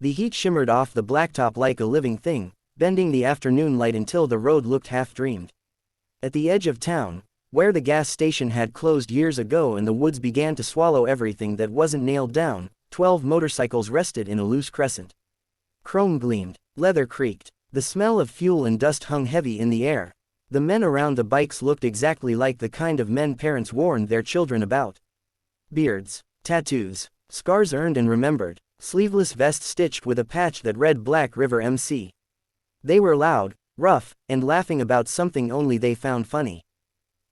The heat shimmered off the blacktop like a living thing, bending the afternoon light until the road looked half-dreamed. At the edge of town, where the gas station had closed years ago and the woods began to swallow everything that wasn't nailed down, 12 motorcycles rested in a loose crescent. Chrome gleamed, leather creaked, the smell of fuel and dust hung heavy in the air. The men around the bikes looked exactly like the kind of men parents warned their children about. Beards, tattoos, scars earned and remembered, sleeveless vests stitched with a patch that read Black River MC. They were loud, rough, and laughing about something only they found funny.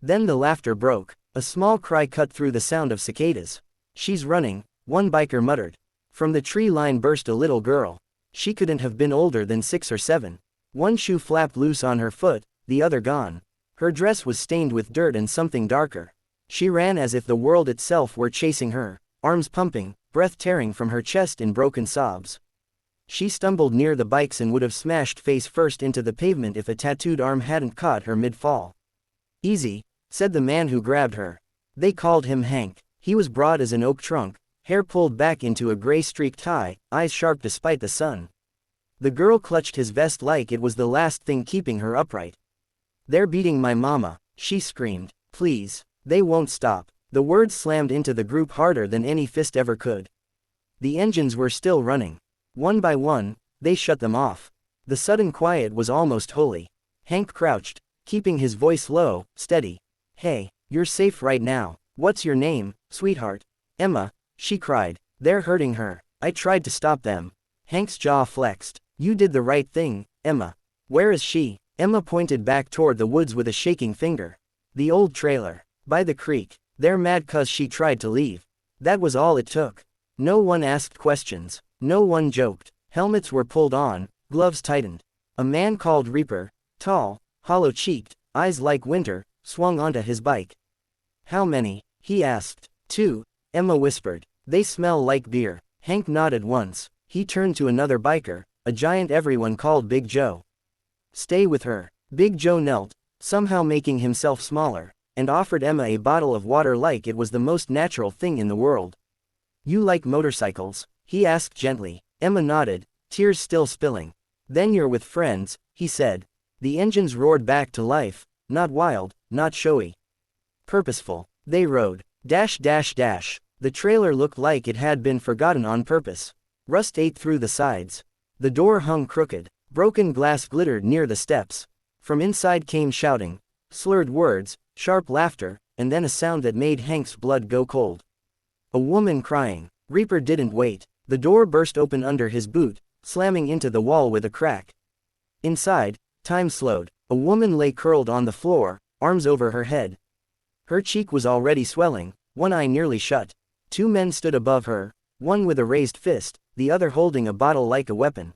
Then the laughter broke. A small cry cut through the sound of cicadas. "She's running," one biker muttered. From the tree line burst a little girl. She couldn't have been older than 6 or 7. One shoe flapped loose on her foot, the other gone. Her dress was stained with dirt and something darker. She ran as if the world itself were chasing her, arms pumping, breath tearing from her chest in broken sobs. She stumbled near the bikes and would have smashed face first into the pavement if a tattooed arm hadn't caught her mid-fall. "Easy," said the man who grabbed her. They called him Hank. He was broad as an oak trunk, hair pulled back into a gray-streaked tie, eyes sharp despite the sun. The girl clutched his vest like it was the last thing keeping her upright. "They're beating my mama," she screamed. "Please. They won't stop." The words slammed into the group harder than any fist ever could. The engines were still running. One by one, they shut them off. The sudden quiet was almost holy. Hank crouched, keeping his voice low, steady. "Hey, you're safe right now. What's your name, sweetheart?" "Emma," she cried. "They're hurting her. I tried to stop them." Hank's jaw flexed. "You did the right thing, Emma." "Where is she?" Emma pointed back toward the woods with a shaking finger. "The old trailer. By the creek. They're mad 'cause she tried to leave." That was all it took. No one asked questions. No one joked. Helmets were pulled on, gloves tightened. A man called Reaper, tall, hollow-cheeked, eyes like winter, swung onto his bike. "How many?" he asked. "2, Emma whispered. "They smell like beer." Hank nodded once. He turned to another biker, a giant everyone called Big Joe. "Stay with her." Big Joe knelt, somehow making himself smaller, and offered Emma a bottle of water like it was the most natural thing in the world. "You like motorcycles?" he asked gently. Emma nodded, tears still spilling. "Then you're with friends," he said. The engines roared back to life, not wild, not showy. Purposeful. They rode. Dash dash dash. The trailer looked like it had been forgotten on purpose. Rust ate through the sides. The door hung crooked. Broken glass glittered near the steps. From inside came shouting, slurred words, sharp laughter, and then a sound that made Hank's blood go cold. A woman crying. Reaper didn't wait. The door burst open under his boot, slamming into the wall with a crack. Inside, time slowed. A woman lay curled on the floor, arms over her head. Her cheek was already swelling, one eye nearly shut. 2 men stood above her, one with a raised fist, the other holding a bottle like a weapon.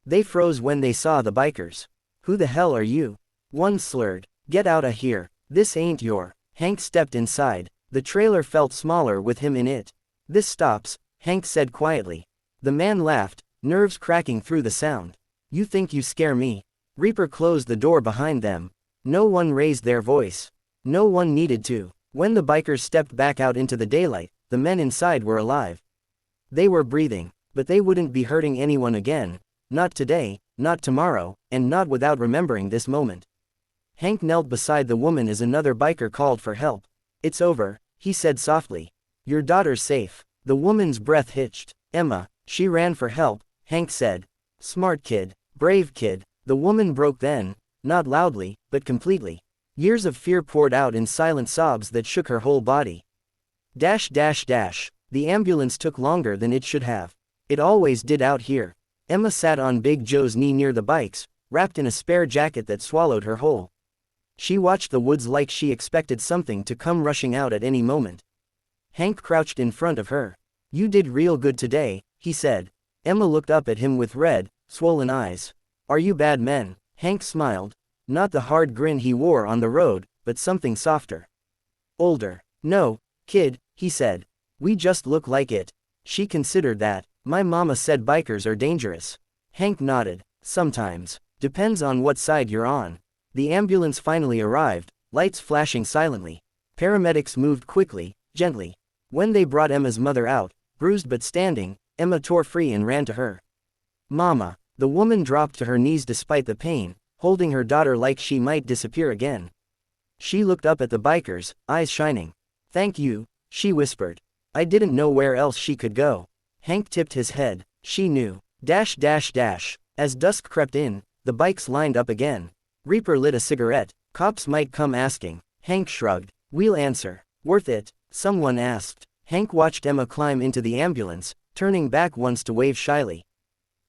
They froze when they saw the bikers. "Who the hell are you?" One slurred. "Get outta here. This ain't your." Hank stepped inside. The trailer felt smaller with him in it. "This stops," Hank said quietly. The man laughed, nerves cracking through the sound. "You think you scare me?" Reaper closed the door behind them. No one raised their voice. No one needed to. When the bikers stepped back out into the daylight, the men inside were alive. They were breathing, but they wouldn't be hurting anyone again. Not today, not tomorrow, and not without remembering this moment. Hank knelt beside the woman as another biker called for help. "It's over," he said softly. "Your daughter's safe." The woman's breath hitched. "Emma, she ran for help," Hank said. "Smart kid, brave kid." The woman broke then, not loudly, but completely. Years of fear poured out in silent sobs that shook her whole body. Dash dash dash. The ambulance took longer than it should have. It always did out here. Emma sat on Big Joe's knee near the bikes, wrapped in a spare jacket that swallowed her whole. She watched the woods like she expected something to come rushing out at any moment. Hank crouched in front of her. "You did real good today," he said. Emma looked up at him with red, swollen eyes. "Are you bad men?" Hank smiled. Not the hard grin he wore on the road, but something softer. "Older." "No, kid," he said. "We just look like it." She considered that. "My mama said bikers are dangerous." Hank nodded. "Sometimes. Depends on what side you're on." The ambulance finally arrived, lights flashing silently. Paramedics moved quickly, gently. When they brought Emma's mother out, bruised but standing, Emma tore free and ran to her. Mama. The woman dropped to her knees despite the pain, holding her daughter like she might disappear again. She looked up at the bikers, eyes shining. Thank you, she whispered. I didn't know where else she could go. Hank tipped his head. She knew. Dash dash dash. As dusk crept in, the bikes lined up again. Reaper lit a cigarette. Cops might come asking. Hank shrugged. We'll answer. Worth it? Someone asked. Hank watched Emma climb into the ambulance, turning back once to wave shyly.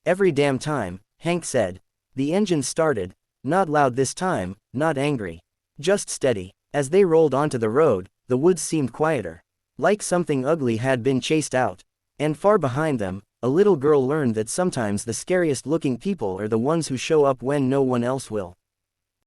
Every damn time, Hank said. The engine started. Not loud this time, not angry. Just steady. As they rolled onto the road, the woods seemed quieter. Like something ugly had been chased out. And far behind them, a little girl learned that sometimes the scariest looking people are the ones who show up when no one else will.